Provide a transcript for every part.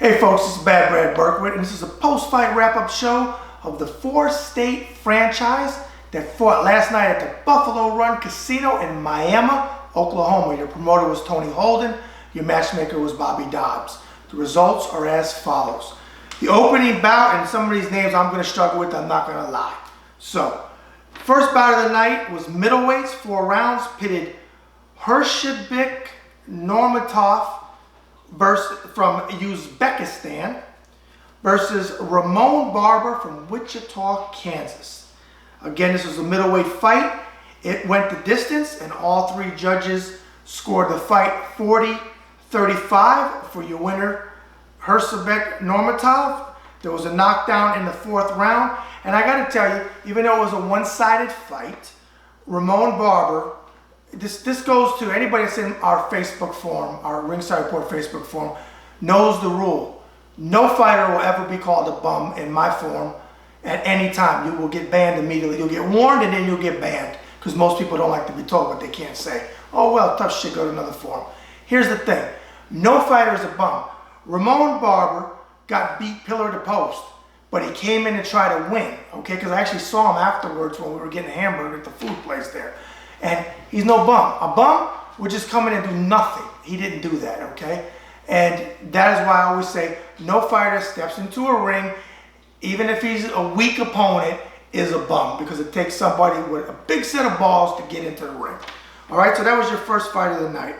Hey folks, this is Bad Brad Berkwitt, and this is a post-fight wrap-up show of the four-state franchise that fought last night at the Buffalo Run Casino in Miami, Oklahoma. Your promoter was Tony Holden. Your matchmaker was Bobby Dobbs. The results are as follows. The opening bout, and some of these names I'm going to struggle with, I'm not going to lie. So, first bout of the night was middleweights, 4 rounds, pitted Hershibik Normatov from Uzbekistan versus Ramon Barber from Wichita, Kansas. Again, this was a middleweight fight. It went the distance, and all 3 judges scored the fight 40-35 for your winner, Hershibik Normatov. There was a knockdown in the 4th round, and I got to tell you, even though it was a one-sided fight, Ramon Barber, this goes to anybody that's in our Facebook forum, our Ringside Report Facebook forum, knows the rule. No fighter will ever be called a bum in my forum at any time. You will get banned immediately. You'll get warned and then you'll get banned because most people don't like to be told what they can't say. Oh well, tough shit, go to another forum. Here's the thing. No fighter is a bum. Ramon Barber got beat pillar to post, but he came in to try to win, okay? Because I actually saw him afterwards when we were getting a hamburger at the food place there. And he's no bum. A bum would just come in and do nothing. He didn't do that, okay? And that is why I always say no fighter steps into a ring, even if he's a weak opponent, is a bum, because it takes somebody with a big set of balls to get into the ring. All right, so that was your first fight of the night.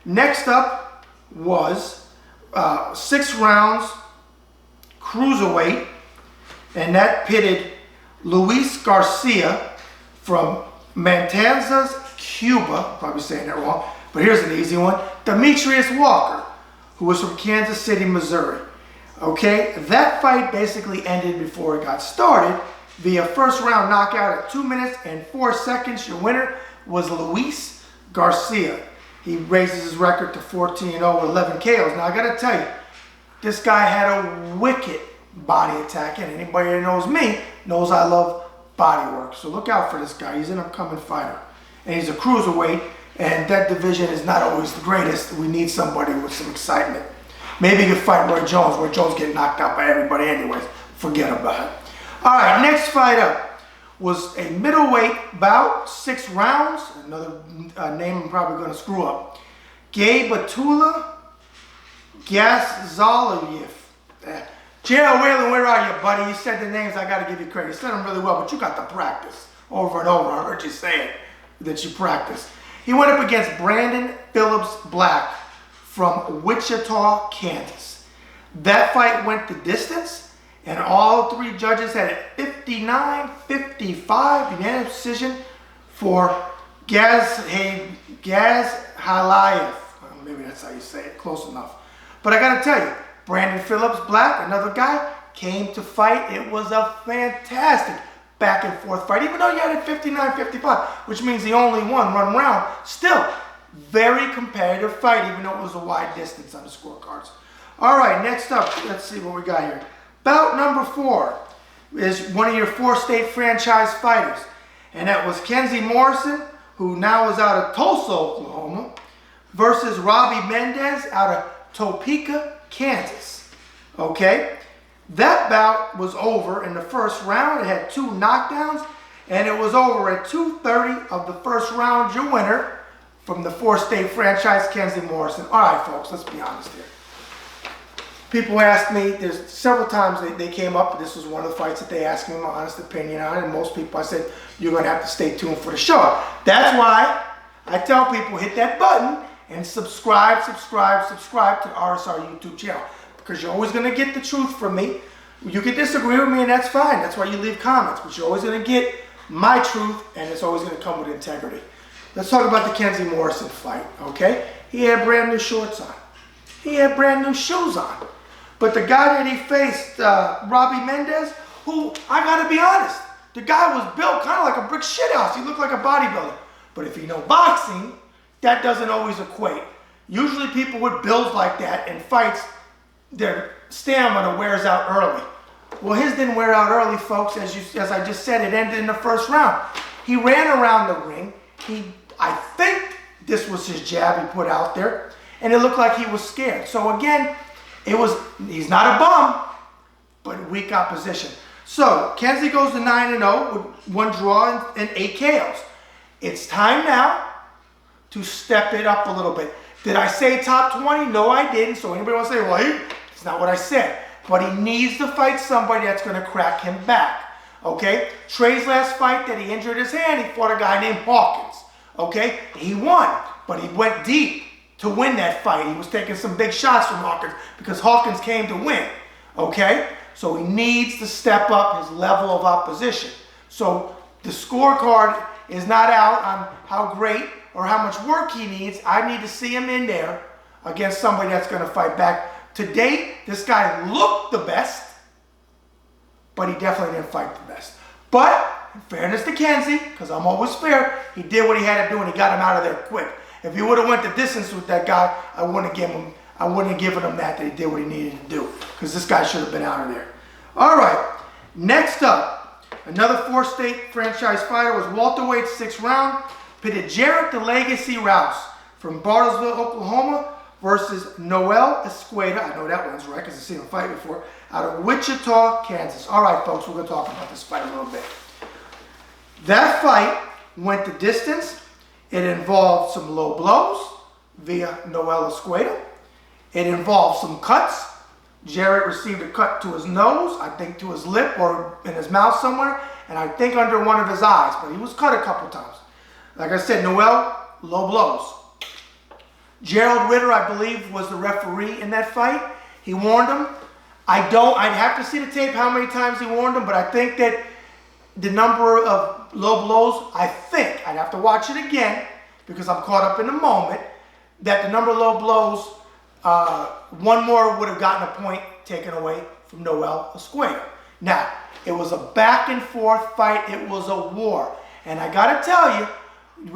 Next up was 6 rounds, cruiserweight, and that pitted Luis Garcia from Matanzas, Cuba, probably saying that wrong, but here's an easy one, Demetrius Walker, who was from Kansas City, Missouri. Okay, that fight basically ended before it got started via first round knockout at 2 minutes and 4 seconds. Your winner was Luis Garcia. He raises his record to 14-0 with 11 KOs. Now I gotta tell you, this guy had a wicked body attack, and anybody that knows me knows I love body work. So look out for this guy. He's an upcoming fighter. And he's a cruiserweight, and that division is not always the greatest. We need somebody with some excitement. Maybe you can fight Roy Jones. Roy Jones getting knocked out by everybody anyways. Forget about it. All right, next fight up was a middleweight bout, 6 rounds. Another name I'm probably going to screw up. Gabatula Gazaliyev. Gerald Whalen, where are you, buddy? You said the names, I got to give you credit. You said them really well, but you got to practice over and over. I heard you say it, that you practice. He went up against Brandon Phillips Black from Wichita, Kansas. That fight went the distance, and all 3 judges had it 59-55, unanimous decision for Gazaliyev. Maybe that's how you say it, close enough. But I got to tell you, Brandon Phillips Black, another guy, came to fight. It was a fantastic back and forth fight, even though you had it 59-55, which means he only won 1 round. Still, very competitive fight, even though it was a wide distance on the scorecards. All right, next up, let's see what we got here. Bout number 4 is one of your 4-state franchise fighters, and that was Kenzie Morrison, who now is out of Tulsa, Oklahoma, versus Robbie Mendez out of Topeka, Kansas. Okay, that bout was over in the first round. It had 2 knockdowns, and it was over at 2:30 of the first round. Your winner from the 4-state franchise, Kenzie Morrison. All right, folks, let's be honest here. People asked me, there's several times they came up, this was one of the fights that they asked me my honest opinion on, and most people I said, you're going to have to stay tuned for the show. That's why I tell people, hit that button and subscribe to the RSR YouTube channel, because you're always going to get the truth from me. You can disagree with me, and that's fine. That's why you leave comments, but you're always going to get my truth, and it's always going to come with integrity. Let's talk about the Kenzie Morrison fight, okay? He had brand new shorts on. He had brand new shoes on. But the guy that he faced, Robbie Mendez, who, I got to be honest, the guy was built kind of like a brick shithouse. He looked like a bodybuilder. But if you know boxing, that doesn't always equate. Usually people with builds like that in fights, their stamina wears out early. Well, his didn't wear out early, folks. As I just said, it ended in the first round. He ran around the ring. I think this was his jab he put out there, and it looked like he was scared. So again, He's not a bum, but weak opposition. So Kansa goes to 9-0 with 1 draw and 8 KOs. It's time now to step it up a little bit. Did I say top 20? No, I didn't. So anybody wants to say, well, it's not what I said. But he needs to fight somebody that's going to crack him back. Okay? Trey's last fight that he injured his hand, he fought a guy named Hawkins. Okay? He won, but he went deep to win that fight. He was taking some big shots from Hawkins because Hawkins came to win. Okay? So he needs to step up his level of opposition. So the scorecard is not out on how great or how much work he needs. I need to see him in there against somebody that's going to fight back. To date, this guy looked the best, but he definitely didn't fight the best. But in fairness to Kansa, because I'm always fair, he did what he had to do and he got him out of there quick. If he would have went the distance with that guy, I wouldn't have given him that he did what he needed to do, because this guy should have been out of there. All right, next up, another 4-state franchise fighter was welterweight 6th round, pitted Jarrett the Legacy Rouse from Bartlesville, Oklahoma versus Noel Escueda. I know that one's right because I've seen him fight before. Out of Wichita, Kansas. All right, folks, we're going to talk about this fight a little bit. That fight went the distance. It involved some low blows via Noel Escueda. It involved some cuts. Jarrett received a cut to his nose, I think to his lip or in his mouth somewhere, and I think under one of his eyes, but he was cut a couple times. Like I said, Noel, low blows. Gerald Ritter, I believe, was the referee in that fight. He warned him. I'd have to see the tape how many times he warned him, but I think that the number of low blows, I'd have to watch it again because I'm caught up in the moment, that the number of low blows, one more would have gotten a point taken away from Noel Escueda. Now, it was a back and forth fight. It was a war. And I got to tell you,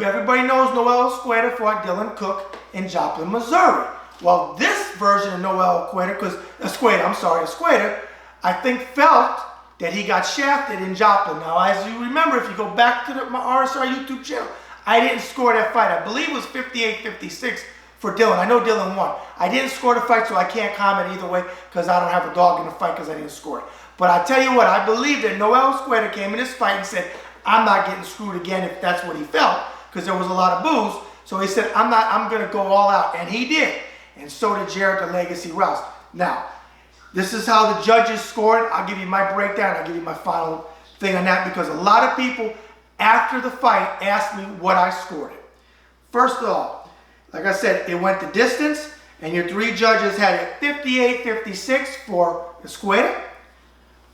everybody knows Noel Escueda fought Dylan Cook in Joplin, Missouri. Well, this version of Noel Escueda, I think felt that he got shafted in Joplin. Now, as you remember, if you go back to my RSR YouTube channel, I didn't score that fight. I believe it was 58-56 for Dylan. I know Dylan won. I didn't score the fight, so I can't comment either way because I don't have a dog in the fight because I didn't score it. But I tell you what, I believe that Noel Escueda came in this fight and said, I'm not getting screwed again, if that's what he felt, because there was a lot of boos. So he said, I'm going to go all out. And he did. And so did Jarrett the Legacy Rouse. Now, this is how the judges scored. I'll give you my breakdown. I'll give you my final thing on that because a lot of people after the fight asked me what I scored it. First of all, like I said, it went the distance, and your 3 judges had it 58-56 for Escueda,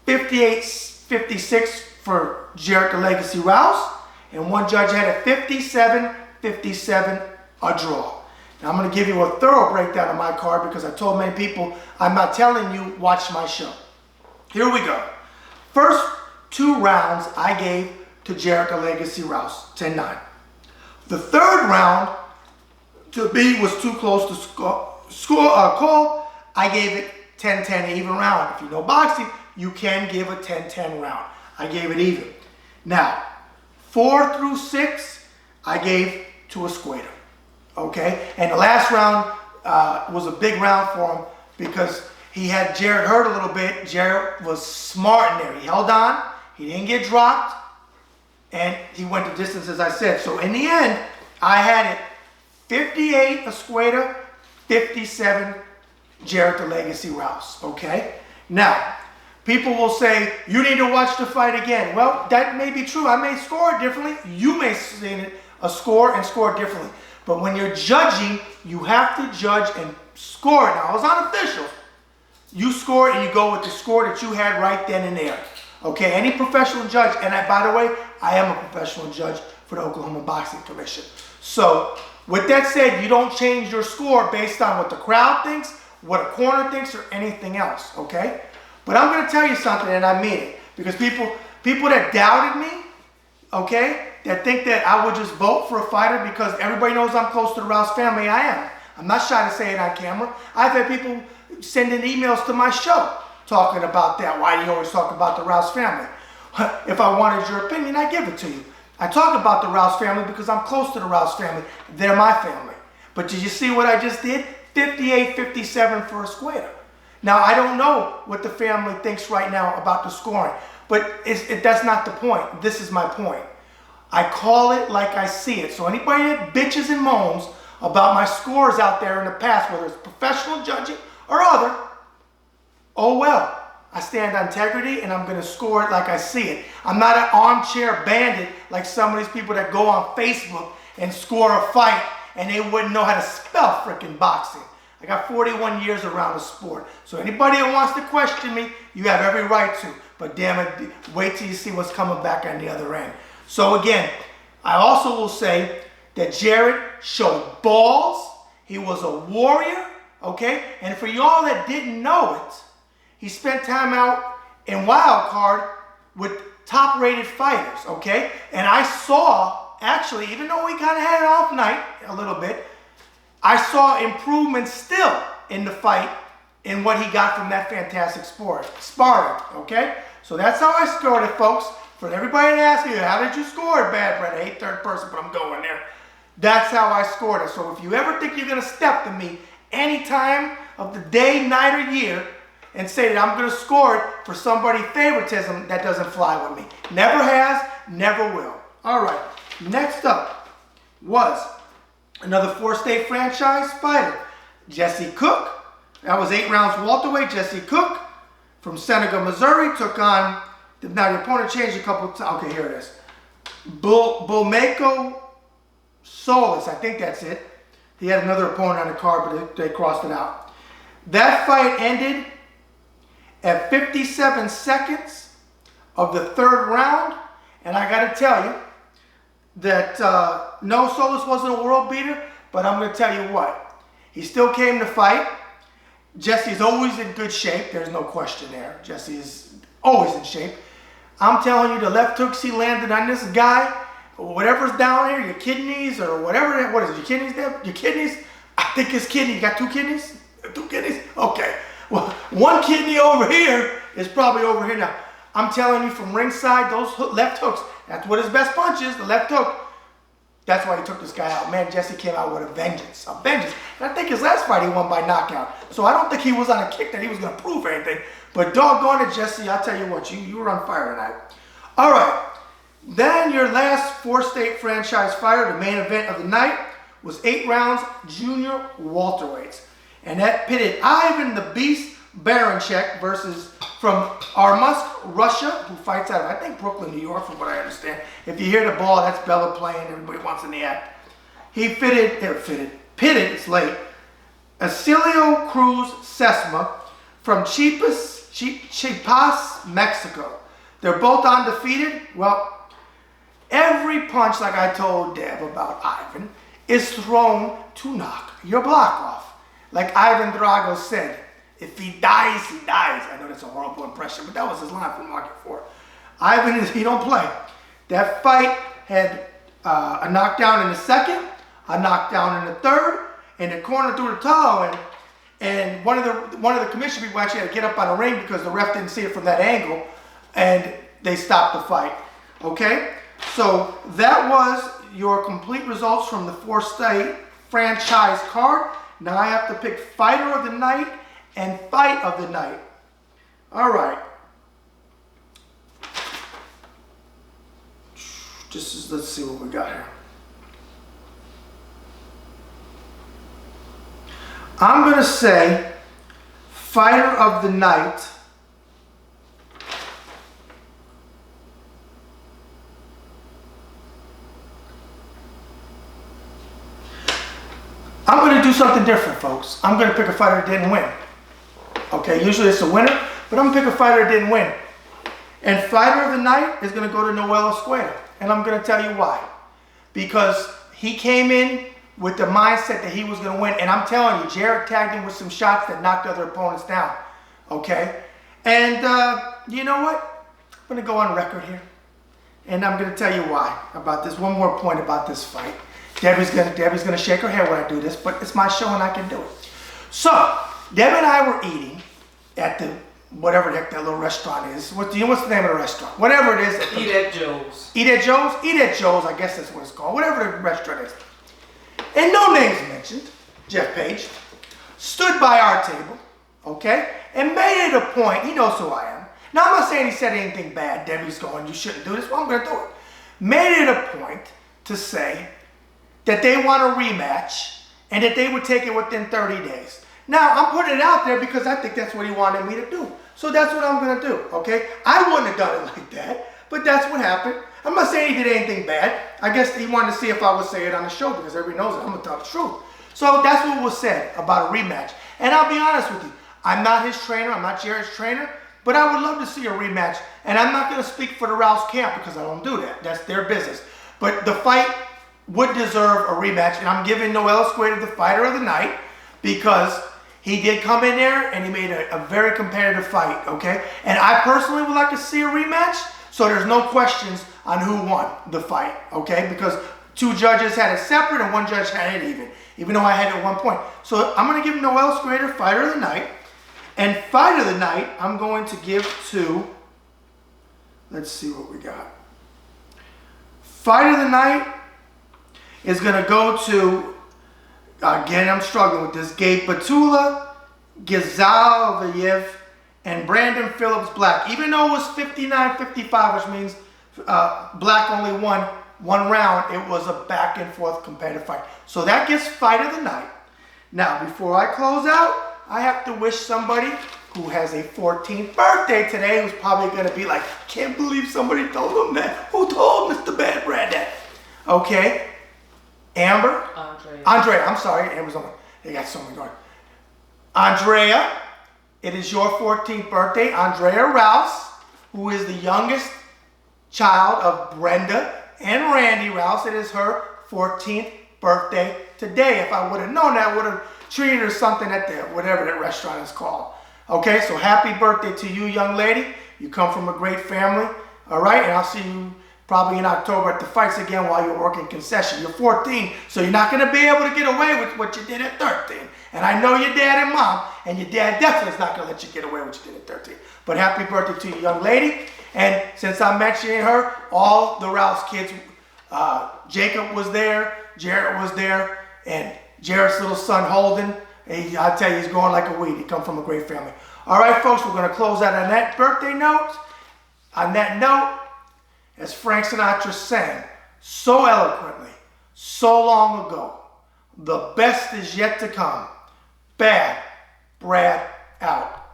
58-56 for Jarrett the Legacy Rouse, and 1 judge had it 57-57, a draw. Now, I'm going to give you a thorough breakdown of my card because I told many people I'm not telling you, watch my show. Here we go. First 2 rounds I gave to Jarrett the Legacy Rouse, 10-9. The 3rd round, to me, was too close to call. I gave it 10-10, even round. If you know boxing, you can give a 10-10 round. I gave it even. Now, 4 through 6, I gave to Escueda. Okay, and the last round was a big round for him because he had Jarrett hurt a little bit. Jarrett was smart in there. He held on. He didn't get dropped. And he went the distance, as I said. So in the end, I had it 58 Escueda, 57 Jarrett the Legacy Rouse. Okay? Now, people will say, you need to watch the fight again. Well, that may be true. I may score it differently. You may see a score and score it differently. But when you're judging, you have to judge and score it. Now, I was unofficial. You score and you go with the score that you had right then and there. Okay, any professional judge, and by the way, I am a professional judge for the Oklahoma Boxing Commission. So, with that said, you don't change your score based on what the crowd thinks, what a corner thinks, or anything else, okay? But I'm going to tell you something, and I mean it. Because people that doubted me, okay, that think that I would just vote for a fighter because everybody knows I'm close to the Rouse family, I am. I'm not shy to say it on camera. I've had people sending emails to my show talking about that. Why do you always talk about the Rouse family? If I wanted your opinion, I give it to you. I talk about the Rouse family because I'm close to the Rouse family. They're my family. But did you see what I just did? 58-57 for Escueda. Now, I don't know what the family thinks right now about the scoring, but that's not the point. This is my point. I call it like I see it. So anybody that bitches and moans about my scores out there in the past, whether it's professional judging or other, oh well. I stand on integrity and I'm going to score it like I see it. I'm not an armchair bandit like some of these people that go on Facebook and score a fight and they wouldn't know how to spell freaking boxing. I got 41 years around the sport. So anybody that wants to question me, you have every right to. But damn it, wait till you see what's coming back on the other end. So again, I also will say that Jared showed balls. He was a warrior, okay? And for y'all that didn't know it, he spent time out in wild card with top-rated fighters, okay? And I saw, actually, even though we kind of had an off night a little bit, I saw improvements still in the fight in what he got from that fantastic sparring, okay? So that's how I scored it, folks. For everybody to ask you, how did you score it, Bad Brett? I hate third person, but I'm going there. That's how I scored it. So if you ever think you're going to step to me any time of the day, night, or year, and say that I'm going to score it for somebody favoritism, that doesn't fly with me. Never has, never will. All right, next up was another 4-state franchise fighter, Jesse Cook. That was 8 rounds welterweight. Jesse Cook from Senegal, Missouri, took on, now the opponent changed a couple times. Okay, here it is. Bulmeko Solis, I think that's it. He had another opponent on the card, but they crossed it out. That fight ended at 57 seconds of the 3rd round. And I got to tell you that no, Solis wasn't a world beater, but I'm going to tell you what. He still came to fight. Jesse's always in good shape. There's no question there. Jesse is always in shape. I'm telling you, the left hooks he landed on this guy, whatever's down here, your kidneys or whatever, what is it, your kidneys there? Your kidneys? I think his kidney, you got 2 kidneys? 2 kidneys? Okay. Well, 1 kidney over here is probably over here now. I'm telling you, from ringside, those left hooks, that's what his best punch is, the left hook. That's why he took this guy out. Man, Jesse came out with a vengeance. A vengeance. And I think his last fight he won by knockout. So I don't think he was on a kick that he was going to prove anything. But doggone it, Jesse, I'll tell you what, you were on fire tonight. All right. Then your last 4-state franchise fighter, the main event of the night, was 8 rounds junior welterweights. And that pitted Ivan the Beast Baranchek versus from Armusk, Russia, who fights out of, I think, Brooklyn, New York, from what I understand. If you hear the ball, that's Bella playing. Everybody wants in the act. He pitted, it's late, Acilio Cruz Sesma from Chiapas, Mexico. They're both undefeated. Well, every punch, like I told Deb about Ivan, is thrown to knock your block off. Like Ivan Drago said, if he dies, he dies. I know that's a horrible impression, but that was his line from Market 4. Ivan, he don't play. That fight had a knockdown in the 2nd, a knockdown in the 3rd, and the corner threw the towel in. And one of the commission people actually had to get up on the ring because the ref didn't see it from that angle, and they stopped the fight. Okay? So that was your complete results from the 4-state franchise card. Now I have to pick fighter of the night and fight of the night. All right. Let's see what we got here. I'm going to say fighter of the night. I'm going to do something different, folks. I'm going to pick a fighter that didn't win. Okay, usually it's a winner, but I'm going to pick a fighter that didn't win. And fighter of the night is going to go to Noel Escueda. And I'm going to tell you why. Because he came in with the mindset that he was going to win. And I'm telling you, Jared tagged him with some shots that knocked other opponents down. Okay? And you know what? I'm going to go on record here. And I'm going to tell you why about this. One more point about this fight. Debbie's gonna shake her head when I do this, but it's my show and I can do it. So, Deb and I were eating at the, whatever the heck that little restaurant is. What's the name of the restaurant? Whatever it is. Eat at Joe's. Eat at Joe's? Eat at Joe's, I guess that's what it's called. Whatever the restaurant is. And no names mentioned, Jeff Page, stood by our table, okay? and made it a point. He knows who I am. Now, I'm not saying he said anything bad. Debbie's going, you shouldn't do this. Well, I'm going to do it. Made it a point to say that they want a rematch and that they would take it within 30 days. Now, I'm putting it out there because I think that's what he wanted me to do. So that's what I'm going to do, okay? I wouldn't have done it like that, but that's what happened. I'm not saying he did anything bad. I guess he wanted to see if I would say it on the show because everybody knows it. I'm going to tell the truth. So that's what was said about a rematch. And I'll be honest with you. I'm not his trainer. I'm not Jared's trainer. But I would love to see a rematch. And I'm not going to speak for the Rouse camp because I don't do that. That's their business. But the fight would deserve a rematch. And I'm giving Noel Escueda the fighter of the night because he did come in there and he made a very competitive fight, okay? And I personally would like to see a rematch, so there's no questions on who won the fight, okay? Because 2 judges had it separate and 1 judge had it even though I had it at 1 point. So I'm going to give Noel Escueda fighter of the night. And fight of the night, I'm going to give to, let's see what we got. Fight of the night is going to go to, again, I'm struggling with this, Gabe Batula, Gazalvayev, and Brandon Phillips Black. Even though it was 59-55, which means Black only won 1 round, it was a back and forth competitive fight. So that gets fight of the night. Now, before I close out, I have to wish somebody who has a 14th birthday today, who's probably going to be like, can't believe somebody told him that. Who told Mr. Bad Brad that? Okay. Amber? Andrea, I'm sorry. Amber's on. They got so many going. Andrea, it is your 14th birthday. Andrea Rouse, who is the youngest child of Brenda and Randy Rouse. It is her 14th birthday today. If I would have known that, I would have treated her something at the whatever that restaurant is called. Okay, so happy birthday to you, young lady. You come from a great family. All right, and I'll see you probably in October at the fights again while you're working concession. You're 14, so you're not going to be able to get away with what you did at 13. And I know your dad and mom, and your dad definitely is not going to let you get away with what you did at 13. But happy birthday to you, young lady. And since I'm mentioning her, all the Rouse kids, Jacob was there, Jared was there, and Jared's little son, Holden, I tell you, he's going like a weed. He comes from a great family. All right, folks, we're going to close out on that birthday note. On that note, as Frank Sinatra sang so eloquently, so long ago, the best is yet to come. Bad Brad out.